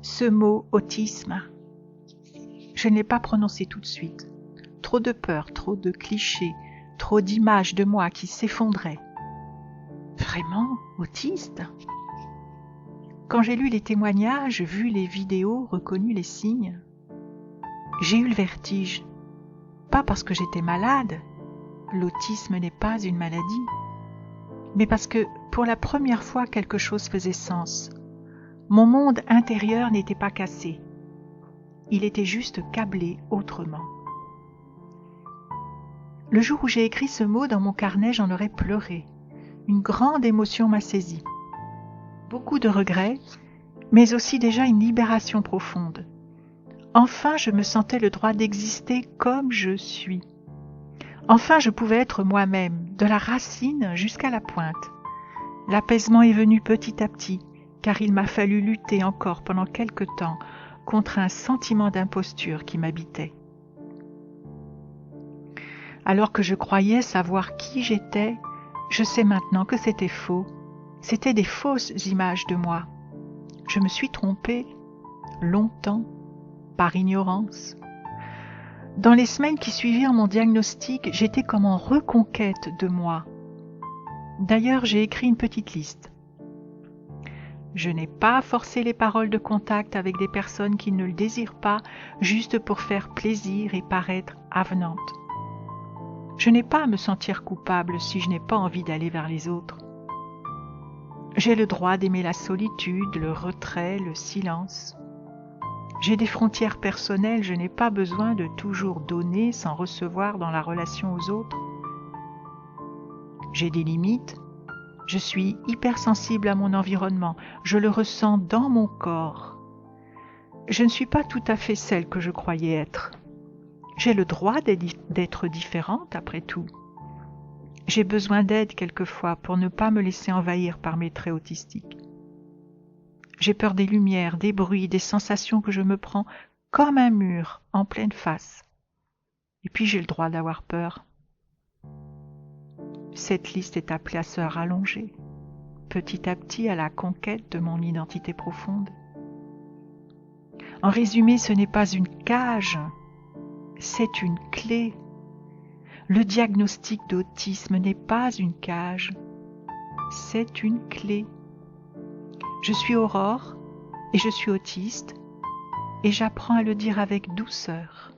Ce mot autisme, je ne l'ai pas prononcé tout de suite. Trop de peur, trop de clichés, trop d'images de moi qui s'effondraient. Vraiment autiste? Quand j'ai lu les témoignages, vu les vidéos, reconnu les signes, j'ai eu le vertige. Pas parce que j'étais malade, l'autisme n'est pas une maladie, mais parce que pour la première fois quelque chose faisait sens. Mon monde intérieur n'était pas cassé. Il était juste câblé autrement. Le jour où j'ai écrit ce mot dans mon carnet, j'en aurais pleuré. Une grande émotion m'a saisie. Beaucoup de regrets, mais aussi déjà une libération profonde. Enfin, je me sentais le droit d'exister comme je suis. Enfin, je pouvais être moi-même, de la racine jusqu'à la pointe. L'apaisement est venu petit à petit, car il m'a fallu lutter encore pendant quelque temps contre un sentiment d'imposture qui m'habitait. Alors que je croyais savoir qui j'étais, je sais maintenant que c'était faux. C'était des fausses images de moi. Je me suis trompée, longtemps, par ignorance. Dans les semaines qui suivirent mon diagnostic, j'étais comme en reconquête de moi. D'ailleurs, j'ai écrit une petite liste. Je n'ai pas forcé les paroles de contact avec des personnes qui ne le désirent pas, juste pour faire plaisir et paraître avenante. Je n'ai pas à me sentir coupable si je n'ai pas envie d'aller vers les autres. J'ai le droit d'aimer la solitude, le retrait, le silence. J'ai des frontières personnelles, je n'ai pas besoin de toujours donner sans recevoir dans la relation aux autres. J'ai des limites. Je suis hypersensible à mon environnement, je le ressens dans mon corps. Je ne suis pas tout à fait celle que je croyais être. J'ai le droit d'être différente après tout. J'ai besoin d'aide quelquefois pour ne pas me laisser envahir par mes traits autistiques. J'ai peur des lumières, des bruits, des sensations que je me prends comme un mur en pleine face. Et puis j'ai le droit d'avoir peur. Cette liste est appelée à se rallonger, petit à petit à la conquête de mon identité profonde. En résumé, ce n'est pas une cage, c'est une clé. Le diagnostic d'autisme n'est pas une cage, c'est une clé. Je suis Aurore et je suis autiste et j'apprends à le dire avec douceur.